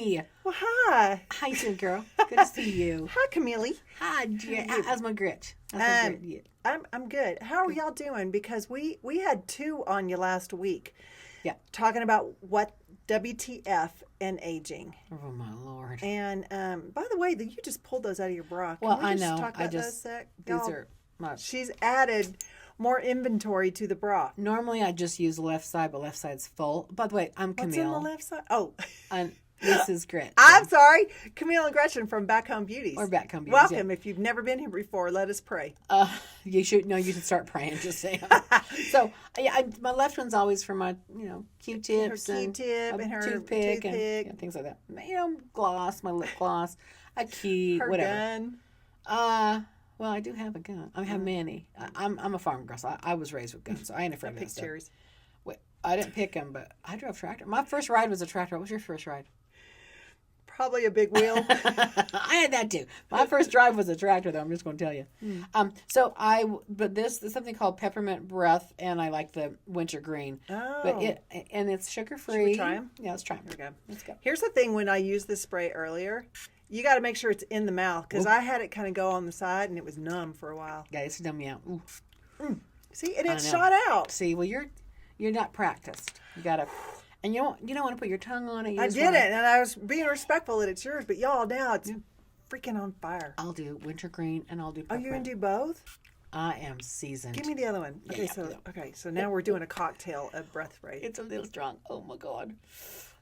Yeah. Well, hi. Hi, good girl. Good to see you. Hi, Camille. Hi, dear. How's my grit? I'm good. How are y'all doing? Because we had two on you last week. Yeah. Talking about what WTF and aging. Oh, my Lord. And by the way, you just pulled those out of your bra. Well, I just know. Talk about those a sec? These are my... She's added more inventory to the bra. Normally, I just use the left side, but left side's full. By the way, I'm Camille. What's in the left side? Oh. And this is Grit. I'm sorry. Camille and Gretchen from Backcomb Beauties. Or Backcomb Beauties. Welcome. Yeah. If you've never been here before, let us pray. You should start praying, just saying. So, yeah, my left one's always for my, Q-tips. Her Q-tip and her toothpick. And things like that. Gloss, my lip gloss, a key, her whatever. Gun. Well, I do have a gun. I have many. I'm a farm girl, so I was raised with guns, so I ain't afraid of that stuff. Pictures. Wait, I didn't pick them, but I drove tractor. My first ride was a tractor. What was your first ride? Probably a big wheel. I had that too. My first drive was a tractor, though. I'm just going to tell you. But this is something called Peppermint Breath, and I like the winter green. Oh. But it's sugar free. Should we try them? Yeah, let's try them. Here we go. Let's go. Here's the thing: when I used this spray earlier, you got to make sure it's in the mouth because I had it kind of go on the side and it was numb for a while. Yeah, it's dumb me out. Ooh. See, and it shot out. See, well, you're not practiced. You gotta. And you don't want to put your tongue on it. I did it, and I was being respectful that it's yours. But y'all, now it's freaking on fire. I'll do winter green, and I'll do peppermint. Oh, you're going to do both? I am seasoned. Give me the other one. Okay, so now we're doing a cocktail of breath spray. It's a little strong. Oh, my God.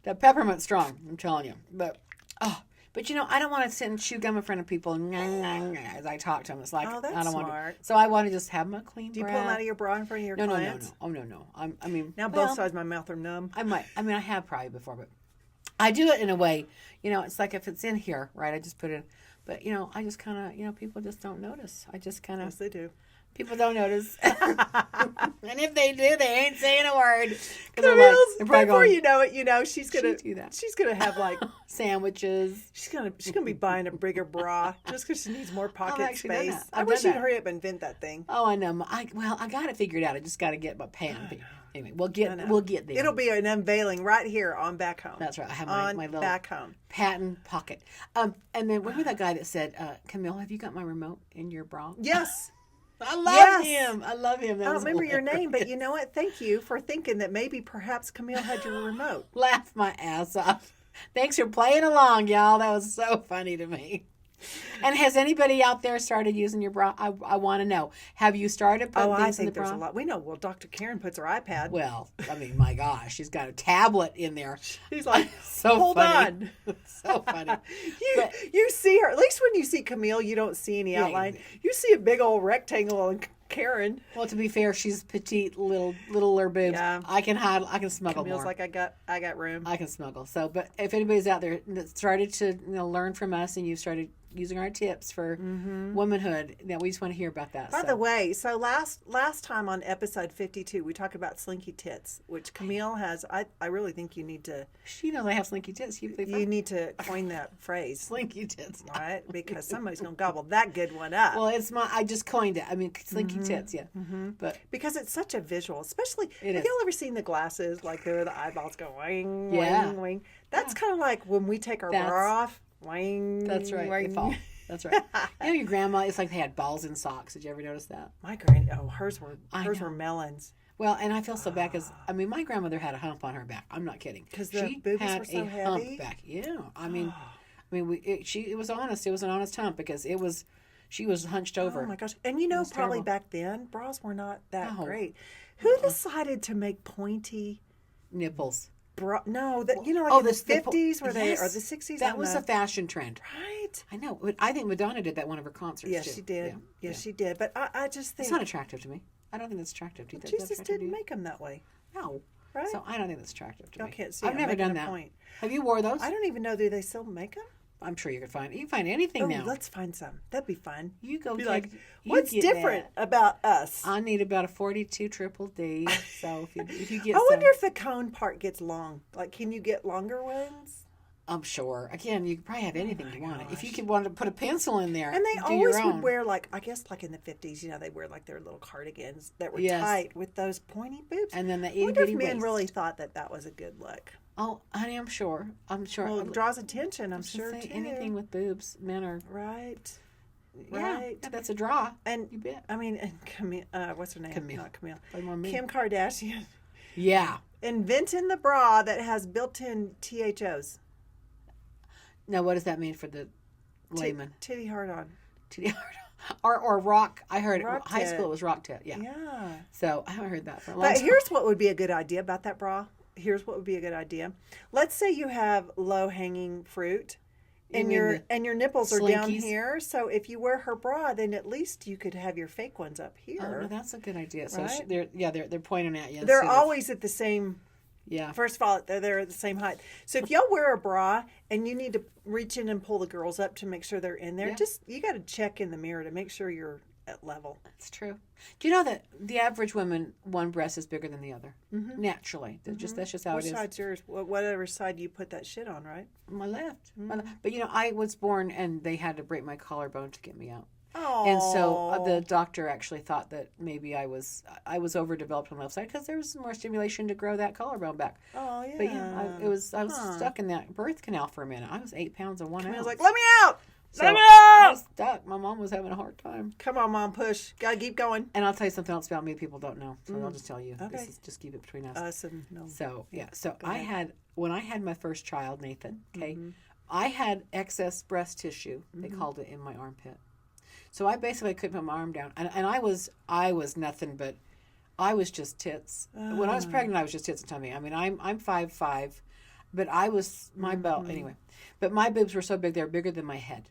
That peppermint's strong, I'm telling you. But I don't want to sit and chew gum in front of people as I talk to them. It's like, that's I don't smart. Want to. So I want to just have my clean breath. Do you pull them out of your bra in front of your clients? No. Oh, no. Now both sides of my mouth are numb. I have probably before, but I do it in a way, it's like if it's in here, right, I just put it in. But, I just kind of, people just don't notice. I just kind of. Yes, they do. People don't notice. And if they do, they ain't saying a word. Before you know it, she's gonna have like sandwiches. She's gonna be buying a bigger bra just because she needs more pocket space. I I've wish done you'd hurry up and invent that thing. Oh, I know. I got it figured out. I just got to get my pan. Anyway, we'll get there. It'll be an unveiling right here on Backcomb. That's right. I have my little Backcomb patent pocket. And then remember that guy that said, Camille, have you got my remote in your bra? Yes. I love him. I don't remember your name, but you know what? Thank you for thinking that perhaps Camille had your remote. Laugh my ass off. Thanks for playing along, y'all. That was so funny to me. And has anybody out there started using your bra? I want to know. Have you started putting things in the bra? There's a lot. We know. Well, Dr. Karen puts her iPad. Well, my gosh, she's got a tablet in there. She's like, so hold funny. on. So funny. You see her, at least when you see Camille, you don't see any outline. You see a big old rectangle on Karen. Well, to be fair, she's petite, littler boobs. Yeah. I can smuggle Camille's more. like, I got room. I can smuggle. So, but if anybody's out there that started to learn from us and you've started using our tips for womanhood, we just want to hear about that. By the way, so last time on episode 52, we talked about slinky tits, which Camille has. I really think you need to. She knows I have slinky tits. You need to coin that phrase. Slinky tits. Right? Because somebody's going to gobble that good one up. Well, I just coined it. I mean, slinky tits, yeah. But because it's such a visual, especially, have y'all ever seen the glasses? Like the eyeballs go wing, wing, wing. That's kind of like when we take our bra off. Wing, that's right. Wing. They fall. That's right. Your grandma, it's like they had balls in socks. Did you ever notice that? My granny, hers were melons. Well, and I feel so bad because my grandmother had a hump on her back. I'm not kidding. Because the boobies were so heavy. Hump back. Yeah. It was honest. It was an honest hump because she was hunched over. Oh my gosh! And probably back then bras were not that great. Who decided to make pointy nipples? No, that in the 50s or the 60s. That was a fashion trend, right? I know. I think Madonna did that at one of her concerts. Yes, she did. Yeah. Yes, she did. But I just think it's not attractive to me. I don't think that's attractive to you. Jesus didn't make them that way. No, right? So I don't think that's attractive to me. Can't see. I've never done that. Point. Have you wore those? I don't even know. Do they still make them? I'm sure you can find anything now. Let's find some. That'd be fun. You go. What's different about us? I need about a 42 triple D. So if you get, I wonder if the cone part gets long. Like, can you get longer ones? I'm sure. Again, you could probably have anything you want. If you could want to put a pencil in there, and they always would wear I guess in the 50s, they wear their little cardigans that were tight with those pointy boobs. And then the I wonder if men really thought that was a good look. Oh, honey, I'm sure. Well, it draws attention, I'm sure, too. Anything with boobs, men are... Right. Yeah, that's a draw. And you bet. I mean, and Camille, what's her name? Camille. Not Camille. Kim Kardashian. Yeah. Inventing the bra that has built-in THOs. Now, what does that mean for the layman? Titty hard-on. Titty hard-on. Or rock. I heard rock high tit. school it was rock tit. Yeah. Yeah. So I haven't heard that for a long time. But here's what would be a good idea about that bra. Here's what would be a good idea. Let's say you have low-hanging fruit. And your nipples are down here, so if you wear her bra, then at least you could have your fake ones up here. Oh, well, that's a good idea. So right? they're pointing at you. They're always at the same. Yeah. First of all, they're at the same height. So if y'all wear a bra and you need to reach in and pull the girls up to make sure they're in there, you got to check in the mirror to make sure you're at level. That's true. Do you know that the average woman, one breast is bigger than the other? Mm-hmm. Naturally. That's just how it is. Which side's yours? Whatever side you put that shit on, right? My left. Mm-hmm. But I was born and they had to break my collarbone to get me out. Oh. And so the doctor actually thought that maybe I was overdeveloped on the left side because there was more stimulation to grow that collarbone back. Oh yeah. But yeah, I was stuck in that birth canal for a minute. I was 8 pounds and 1 ounce. I was like, let me out. So let me out. I was stuck. My mom was having a hard time. Come on, Mom, push. Gotta keep going. And I'll tell you something else about me people don't know. So I'll just tell you. Okay. Just keep it between us. Us and no. So yeah. So when I had my first child, Nathan. Okay, I had excess breast tissue. They called it in my armpit. So I basically couldn't put my arm down, and I was nothing but, I was just tits. When I was pregnant, I was just tits and tummy. I mean, I'm 5'5", but I was my belt anyway. But my boobs were so big; they were bigger than my head.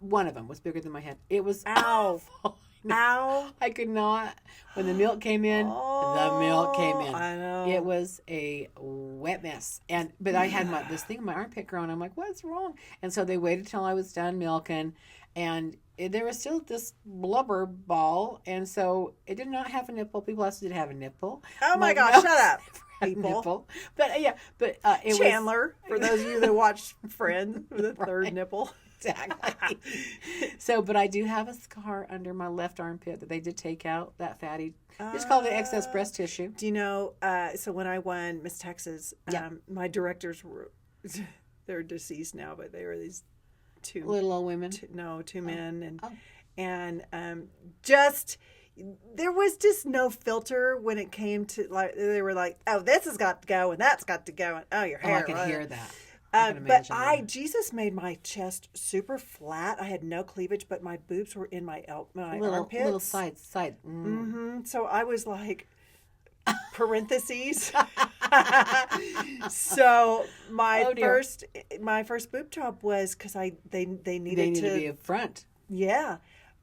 One of them was bigger than my head. It was awful. Ow! I could not. When the milk came in, the milk came in. I know. It was a wet mess. But I had this thing in my armpit growing. I'm like, what's wrong? And so they waited till I was done milking, and there was still this blubber ball, and so it did not have a nipple. People asked, did it have a nipple? Oh my gosh! Shut up, people. Nipple. But it Chandler, was, for those of you that watch Friends, with the third nipple. Exactly. But I do have a scar under my left armpit that they did take out, that fatty. It's called the excess breast tissue. Do you know, so when I won Miss Texas, my directors were, they're deceased now, but they were these two. Little old women? Two men. And just, there was just no filter when it came to, like, they were like, oh, this has got to go, and that's got to go, and oh, your hair. I can hear that. But Jesus made my chest super flat. I had no cleavage, but my boobs were in my armpits. Little side. So I was like, parentheses. So my first boob job was because they needed to be up front. Yeah.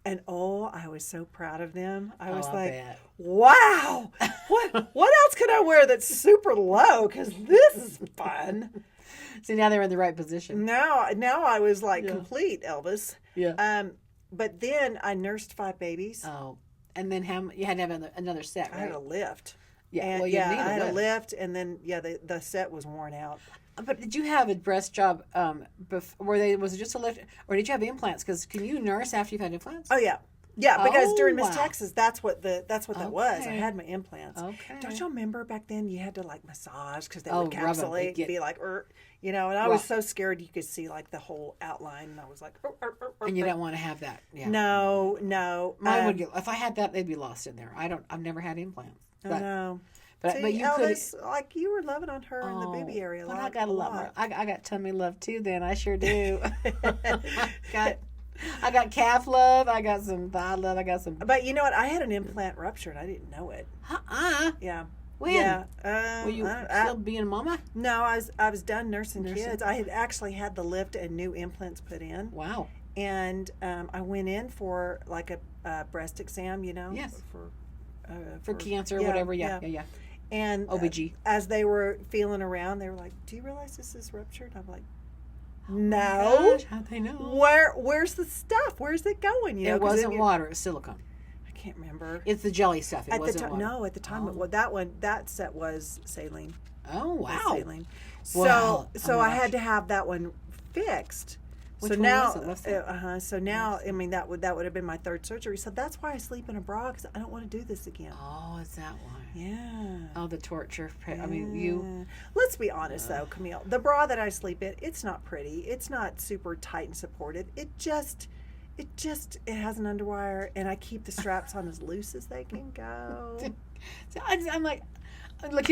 And I was so proud of them. I was like, bet. Wow, what else can I wear that's super low? Because this is fun. See, now they're in the right position. Now I was like complete Elvis. Yeah. But then I nursed 5 babies. Oh, and then you had to have another set, right? I had a lift. Yeah, and, I had a lift, and then the set was worn out. But did you have a breast job? Was it just a lift, or did you have implants? Because can you nurse after you've had implants? Oh yeah. Yeah, because during Miss Texas, that's what that was. I had my implants. Okay. Don't you remember back then you had to like massage because they would encapsulate and be like, and I was so scared you could see like the whole outline, and I was like, and you don't want to have that. Yeah. No. Mine would get, if I had that, they'd be lost in there. I've never had implants. But, no. But you Elvis, like you were loving on her in the baby area. But I got a lot more. I got tummy love too. Then I sure do. I got calf love. I got some thigh love. I got some. But you know what? I had an implant rupture and I didn't know it. Yeah. When? Yeah. Were you still being a mama? No, I was done nursing kids. I had actually had the lift and new implants put in. Wow. And I went in for like a breast exam. Yes. For cancer or whatever. Yeah. And OBG. As they were feeling around, they were like, "Do you realize this is ruptured?" I'm like, "No." Oh gosh, how'd they know? Where's the stuff? Where's it going? It wasn't water. It was silicone. I can't remember. It's the jelly stuff. It wasn't water. No, at the time, that set was saline. Oh wow. Saline. So I had to have that one fixed. Which so one now, was it? What's that? so now, I mean, that would have been my third surgery. So that's why I sleep in a bra, because I don't want to do this again. Oh, is that why? Yeah. Oh, the torture. I mean, you. Let's be honest, though, Camille. The bra that I sleep in, it's not pretty. It's not super tight and supportive. It has an underwire, and I keep the straps on as loose as they can go. So I'm like, look,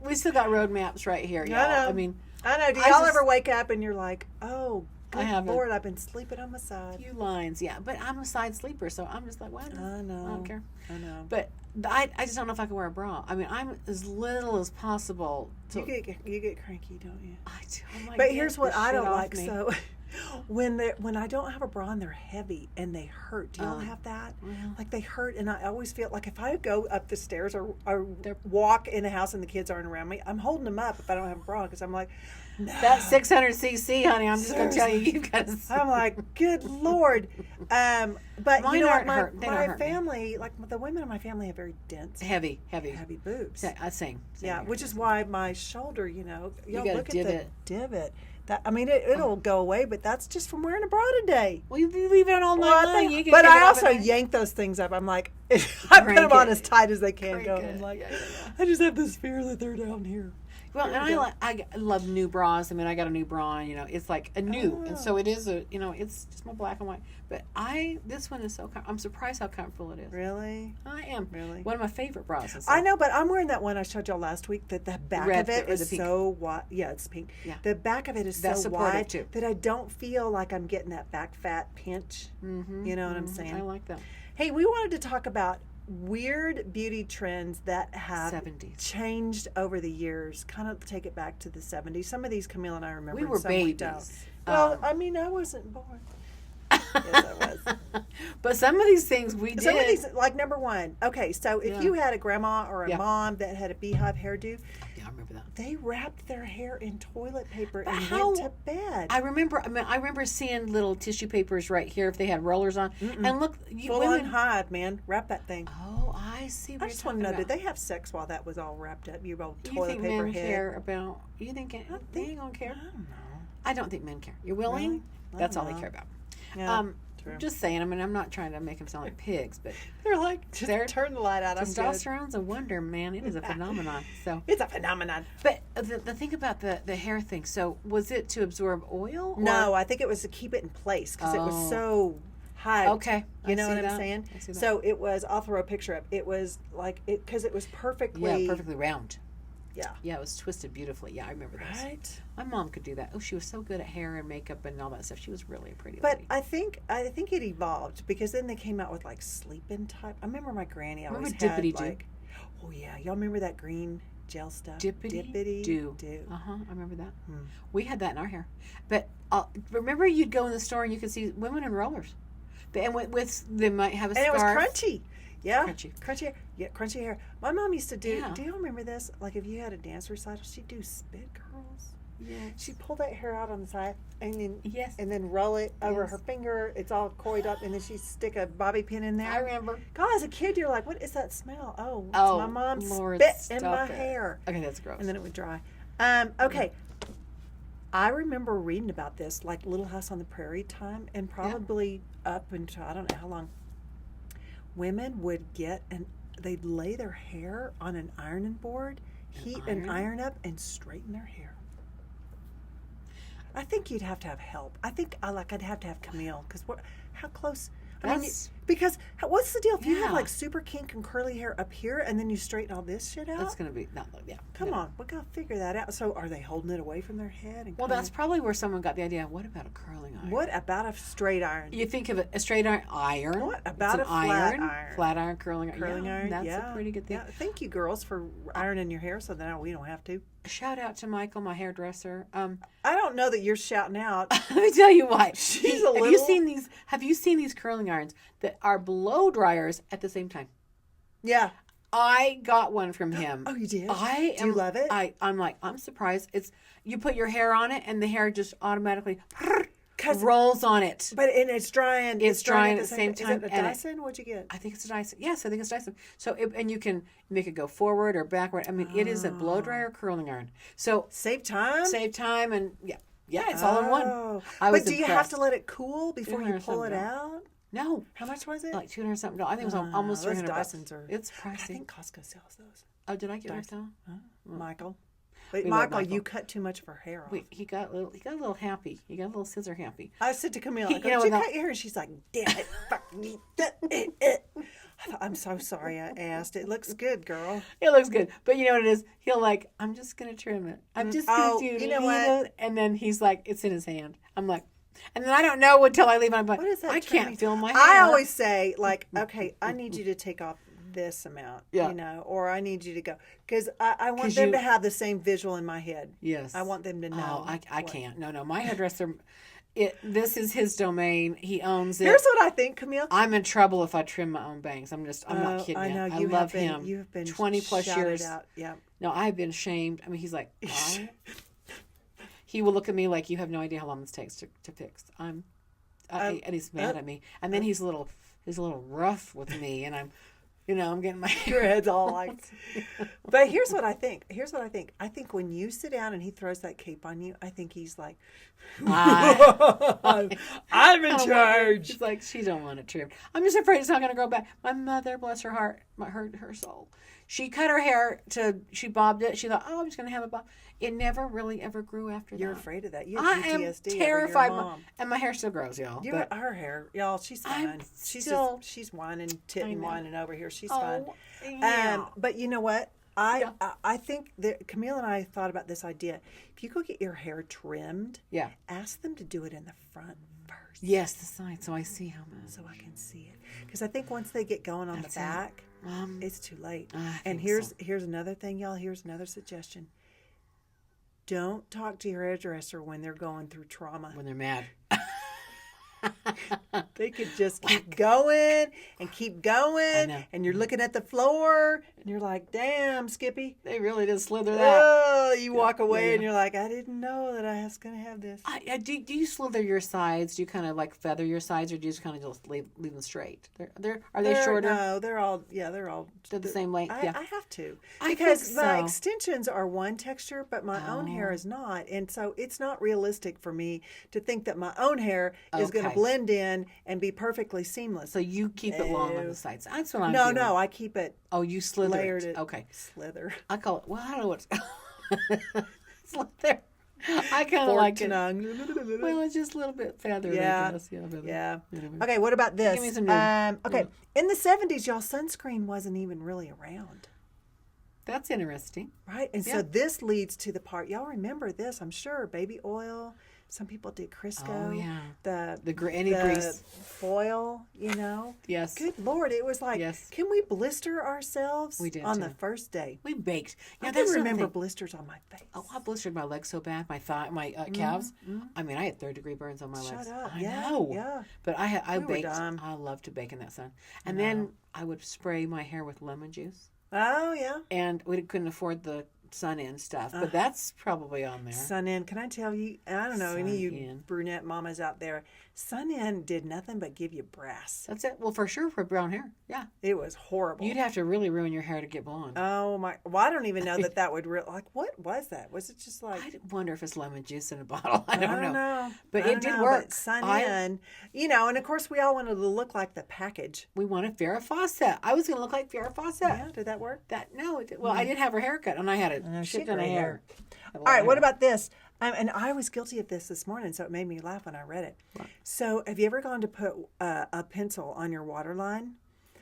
we still got road maps right here, y'all. I mean, I know. Do y'all ever wake up and you're like, oh, good Lord, I've been sleeping on my side. Few lines, yeah. But I'm a side sleeper, so I'm just like, well, I know. I don't care. I know. But I just don't know if I can wear a bra. I mean, I'm as little as possible. You get cranky, don't you? I do. I'm like, but here's what I don't like. Me. So when I don't have a bra and they're heavy and they hurt, do y'all have that? Well, like they hurt, and I always feel like if I go up the stairs or walk in the house and the kids aren't around me, I'm holding them up if I don't have a bra, because I'm like, no. That's 600cc, honey. I'm just going to tell you, you've got to. I'm like, good Lord. But mine you know what? my family, like the women in my family, have very dense, heavy boobs. Same Yeah, here. which is why my shoulder, y'all look at divot. the divot. That, I mean, it'll go away, but that's just from wearing a bra today. Well, you leave it on all night long. But I also yank those things up. I'm like, I put them on as tight as they can go. I'm like, I just have this fear that they're down here. Well, and I love new bras. I mean, I got a new bra, and it's like a new, and so it is it's just my black and white. But this one is I'm surprised how comfortable it is. Really? I am. Really? One of my favorite bras. I know, but I'm wearing that one I showed y'all last week. That the back of it is so wide. Yeah, it's pink. Yeah. The back of it is That's so wide too. that I don't feel like I'm getting that back fat pinch. Mm-hmm, you know what I'm saying? I like that. Hey, we wanted to talk about weird beauty trends that have 70s. Changed over the years. Kind of take it back to the 70s. Some of these Camille and I remember. We were babies. Well, I mean, I wasn't born. Yes, I was. But some of these things we did. Some of these, like number one. Okay, so if you had a grandma or a mom that had a beehive hairdo, I remember that. They wrapped their hair in toilet paper and went to bed. I remember seeing little tissue papers right here if they had rollers on. And look, full on hive, man. Wrap that thing. Oh, I see. I just want to know, did they have sex while that was all wrapped up? You rolled toilet paper men head. Care about? You think they ain't gonna care? I don't know. I don't think men care. You're willing? Really? That's all they care about. Yeah, true. Just saying. I mean, I'm not trying to make them sound like pigs, but they're like, turn the light out. Testosterone's a wonder, man. It is a phenomenon. So it's a phenomenon. But the thing about the hair thing. So was it to absorb oil? No, I think it was to keep it in place because it was so high. Okay, you know what I'm saying? I see that. So it was. I'll throw a picture up. It was like it because it was perfectly. Yeah, perfectly round. Yeah. Yeah, it was twisted beautifully. Yeah, I remember that. Right. My mom could do that. Oh, she was so good at hair and makeup and all that stuff. She was really a pretty But lady. I think it evolved because then they came out with like sleep-in type. I remember my granny always had Dippity like, oh yeah, y'all remember that green gel stuff? Dippity do. I remember that. Hmm. We had that in our hair. But remember, you'd go in the store and you could see women in rollers. And with they might have a scarf. And it was crunchy. Yeah, crunchy. Yeah, crunchy hair. My mom used to do. Yeah. Do you remember this? Like if you had a dance recital, she'd do spit curls. Yeah. She'd pull that hair out on the side and then and then roll it over her finger. It's all coiled up, and then she'd stick a bobby pin in there. I remember. God, as a kid, you're like, "What is that smell?" Oh, it's my mom's spit in my hair. Okay, that's gross. And then it would dry. Okay. I remember reading about this, like Little House on the Prairie time, and probably up until I don't know how long. Women would they'd lay their hair on an ironing board, heat an iron up, and straighten their hair. I think you'd have to have help. I think I'd have to have Camille because how close? Because what's the deal if you have like super kink and curly hair up here and then you straighten all this shit out? That's gonna be Come on, we gotta figure that out. So are they holding it away from their head? And that's probably where someone got the idea. What about a curling iron? What about a straight iron? You think of a straight iron. What about a flat iron? Flat iron, curling iron. Curling iron. That's a pretty good thing. Yeah. Thank you, girls, for ironing your hair so that now we don't have to. Shout out to Michael, my hairdresser. I don't know that you're shouting out. Let me tell you why. Have you seen these curling irons that are blow dryers at the same time? Yeah. I got one from him. Oh, you did? Do you love it? I'm surprised. You put your hair on it and the hair just automatically rolls on it. But it's drying. It's drying at the same time. Is it a Dyson? What'd you get? I think it's a Dyson. Yes, I think it's Dyson. So and you can make it go forward or backward. I mean, it is a blow dryer curling iron. So save time. And yeah. Yeah, it's all in one. Oh. I was But do you have to let it cool before you pull it out? No. How much was it? Like $200 something. I think it was almost $300. Dysons are. It's I pricey. think Costco sells those. Oh, did I get Dyson? Michael. But We love Michael, Michael. you cut too much of her hair off. He got a little happy. He got a little scissor happy. I said to Camille, He- I go, you know, did you without- cut your hair? And she's like, damn it. Fuck me. I thought, I'm so sorry I asked. It looks good, girl. It looks good. But you know what it is? He'll like, I'm just going to trim it. I'm just going to do you know leave what? it. And then he's like, it's in his hand. I'm like, and then I don't know until I leave. I'm like, What is that I trimming? can't feel my hair. I always say, like, okay, I need you to take off this amount, Yeah. you know, or I need you to go. Because I want 'Cause them you- to have the same visual in my head. Yes. I want them to know. Oh, I what- can't. No. My hairdresser, this is his domain. He owns it. Here's what I think, Camille. I'm in trouble if I trim my own bangs. I'm not kidding I you. know. I You love have been, him. You have been 20 plus shouted years. out. Yeah. No, I've been shamed. I mean, he's like, "Why?" He will look at me like, you have no idea how long this takes to fix. And he's mad at me. And then he's a little rough with me, and I'm getting my Your head's all like. But here's what I think. I think when you sit down and he throws that cape on you, I think he's like, I'm in charge. She's like, she don't want it trimmed. I'm just afraid it's not going to grow back. My mother, bless her heart, her soul. She cut her hair she bobbed it. She thought, oh, I'm just going to have a bob. It never really ever grew after You're that. afraid of that. You I have am PTSD terrified. over your mom. And my hair still grows, y'all. But Her hair, y'all. She's fine. I'm She's still- she's whining, titting, know. whining over here. She's fine. Yeah. But you know what? I think that Camille and I thought about this idea. If you go get your hair trimmed, Yeah. ask them to do it in the front first. Yes, the side, so I see how much. So I can see it. Because I think once they get going on That's the it. back, it's too late. I And think here's another thing, y'all. Here's another suggestion. Don't talk to your hairdresser when they're going through trauma. When they're mad. They could just keep going and keep going, know. and you're looking at the floor, and you're like, "Damn, Skippy!" They really did slither that. Oh, you walk away, yeah. and you're like, "I didn't know that I was gonna have this." Do you slither your sides? Do you kind of like feather your sides, or do you just kind of just leave them straight? Are they shorter? No, they're all They're the same length. I have to I because think my so. extensions are one texture, but my own hair is not, and so it's not realistic for me to think that my own hair is going to Okay. blend in and be perfectly seamless. So you keep it long on the sides. That's what I'm no, doing. no, I keep it Oh, you slither layered. it. Okay. Slither. I call it. Well, I don't know what's slither. I kind of like it. Well, it's just a little bit feathered. Yeah. I guess. Yeah. Anyway. Okay, what about this? Give me some new- Okay, in the 70s, y'all, sunscreen wasn't even really around. That's interesting. Right? And so this leads to the part, y'all remember this, I'm sure, baby oil. Some people did Crisco. Oh, yeah. The grease. foil, you know. Yes. Good Lord, it was like, Yes. can we blister ourselves We did, on too. the first day? We baked. I Yeah, can that's remember remember. blisters on my face. Oh, I blistered my legs so bad, my thigh, my calves. I mean, I had 3rd-degree burns on my legs. Shut up. I Yeah, know. yeah. But I We were baked. dumb. I love to bake in that sun. And then I would spray my hair with lemon juice. Oh, yeah. And we couldn't afford the sun-in stuff, but that's probably on there. Sun-In, can I tell you, I don't know, any of you Sun-In. brunette mamas out there, Sun-In did nothing but give you brass. That's it. Well, for sure, for brown hair. Yeah. It was horrible. You'd have to really ruin your hair to get blonde. Oh my! Well, I don't even know that would like. What was that? Was it just like? I wonder if it's lemon juice in a bottle. I don't know. But I it don't did know, work. But Sun-In, you know, and of course we all wanted to look like the package. We wanted Farrah Fawcett. I was going to look like Farrah Fawcett. Yeah, did that work? No, it did. Well, I did have her haircut, and I had a she shit had ton of great hair. hair. All right, what about this? And I was guilty of this morning, so it made me laugh when I read it. What? So, have you ever gone to put a pencil on your waterline,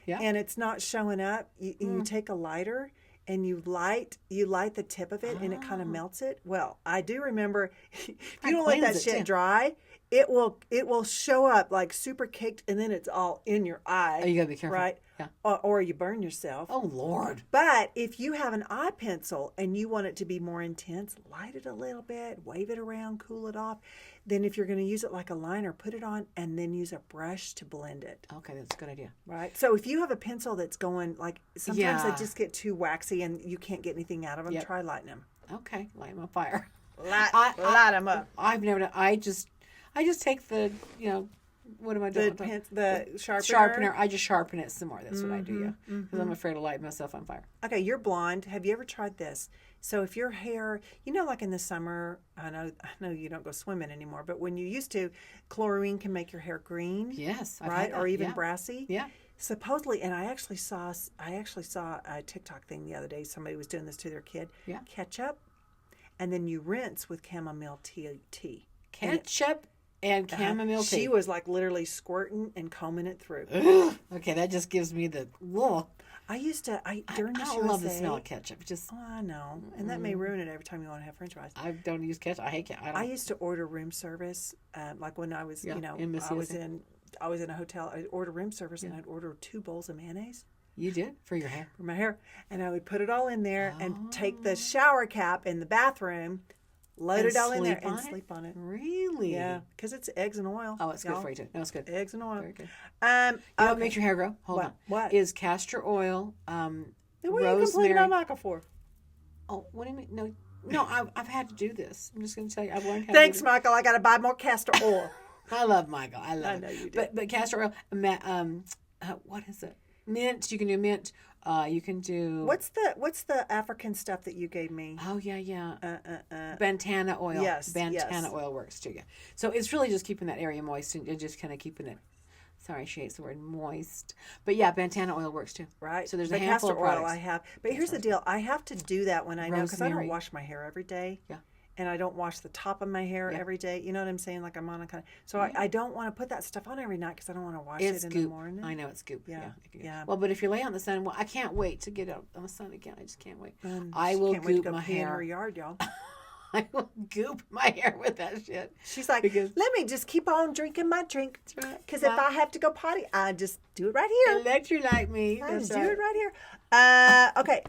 Yeah. and it's not showing up? You take a lighter and you light the tip of it, and it kind of melts it. Well, I do remember. If you don't let that cleans it, shit too. dry, it will show up like super caked, and then it's all in your eye. Oh, you got to be careful. right? Yeah. Or you burn yourself. Oh, Lord. But if you have an eye pencil and you want it to be more intense, light it a little bit, wave it around, cool it off. Then if you're going to use it like a liner, put it on and then use a brush to blend it. Okay, that's a good idea. Right? So if you have a pencil that's going, like, sometimes they Yeah. just get too waxy and you can't get anything out of them, Yep. try lighting them. Okay, light them on fire. Light them up. I've never done. I just take the, what am I doing? The sharpener. Sharpener. I just sharpen it some more. That's what I do, yeah. Because I'm afraid to light myself on fire. Okay, you're blonde. Have you ever tried this? So if your hair, like in the summer, I know you don't go swimming anymore, but when you used to, chlorine can make your hair green. Yes, right, or even brassy. Yeah. Supposedly, and I actually saw a TikTok thing the other day. Somebody was doing this to their kid. Yeah. Ketchup, and then you rinse with chamomile tea. Ketchup and chamomile tea. She was like literally squirting and combing it through. Okay, that just gives me the. Ugh. I used to. I don't love the smell of ketchup. Just. Oh, I know, and that may ruin it every time you want to have French fries. I don't use ketchup. I hate ketchup. I used to order room service, like when I was, I was in a hotel. I'd order room service, and I'd order 2 bowls of mayonnaise. You did? For your hair? For my hair. And I would put it all in there and take the shower cap in the bathroom, load it all in there, and sleep on it. Really? Yeah, because it's eggs and oil. Oh, it's good for you too. No, it's good. Eggs and oil. Very good. You know what makes your hair grow? Hold on. What? Is castor oil, What are you rosemary. complaining about Michael for? Oh, what do you mean? No, I've had to do this. I'm just going to tell you. I've learned how Thanks, to do Michael. I got to buy more castor oil. I love Michael. I know you do. But castor oil, what is it? Mint. You can do mint. You can do. What's the African stuff that you gave me? Oh yeah. Bantana oil. Yes. Bantana oil works too. Yeah. So it's really just keeping that area moist and just kind of keeping it. Sorry, she hates the word moist. But yeah, Bantana oil works too. Right. So there's the a handful of castor products. oil I have. But here's the deal. I have to do that when I know, because I don't Rosemary. wash my hair every day. Yeah. And I don't wash the top of my hair every day. You know what I'm saying? Like I'm on a kind of... So I don't want to put that stuff on every night because I don't want to wash it in the morning. I know, it's goop. Yeah. Well, but if you lay out in the sun, I can't wait to get out on the sun again. I just can't wait. I She will can't wait to goop go my pee in hair. her yard, y'all. I will goop my hair with that shit. She's like, let me just keep on drinking my drink. Because if I have to go potty, I just do it right here. Electrolyte me. I just do it right here. Okay.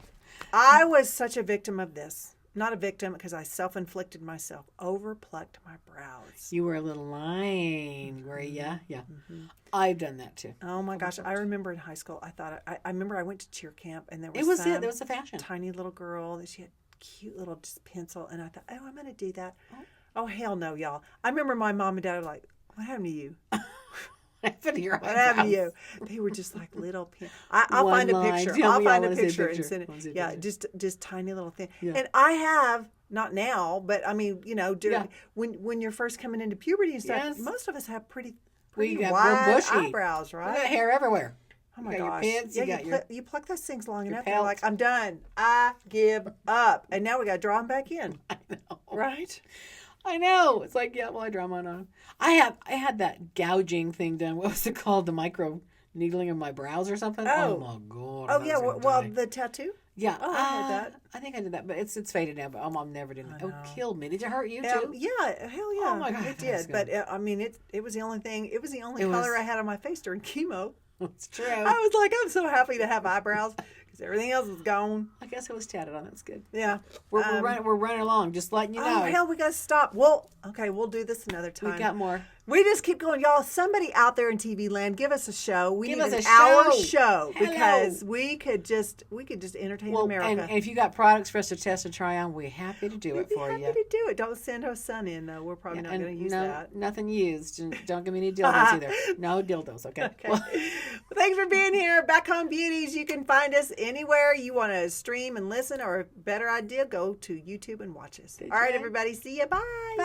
I was such a victim of this. Not a victim because I self-inflicted myself. Overplucked my brows. You were a little line, were you? Yeah. Mm-hmm. I've done that too. Oh my gosh. I remember in high school, I remember I went to cheer camp and there was there was a fashion. Tiny little girl that she had cute little just pencil, and I thought, oh, I'm going to do that. Oh, hell no, y'all. I remember my mom and dad were like, what happened to you? What happened to you? They were just like little I'll find a picture. I'll find a picture and send it. Yeah, just tiny little thing. Yeah. And I have, not now, but I mean, when you're first coming into puberty and stuff, most of us have pretty wide bushy eyebrows, right? We got hair everywhere. Oh my gosh. Your pants, you pluck those things long enough, pelt. you're like, I'm done. I give up. And now we got to draw them back in. I know. Right? I know. It's like, I draw mine on. I had that gouging thing done. What was it called? The micro needling of my brows or something? Oh my God. Oh, yeah. Well, the tattoo? Yeah. Oh, I had that. I think I did that, but it's faded now, but Mom never did that. Oh, killed me. Did it hurt you too? Yeah. Hell yeah. Oh my God. It did. But I mean, it was the only thing. It was the only color I had on my face during chemo. It's true. I was like, I'm so happy to have eyebrows because everything else was gone. I guess it was tatted on. That's good. Yeah. We're running along, just letting you know. Oh, hell, we got to stop. Well, okay, we'll do this another time. We got more. We just keep going. Y'all, somebody out there in TV land, give us a show. We need an hour show because we could just entertain America. And if you got products for us to test and try on, we're happy to do it for you. We'd be happy to do it. Don't send our son in, though. We're probably not going to use that. Nothing used. And don't give me any dildos either. No dildos, okay? Well, thanks for being here. Backcomb Beauties. You can find us anywhere you want to stream and listen, or better idea, go to YouTube and watch us. All right, everybody. See you. Bye.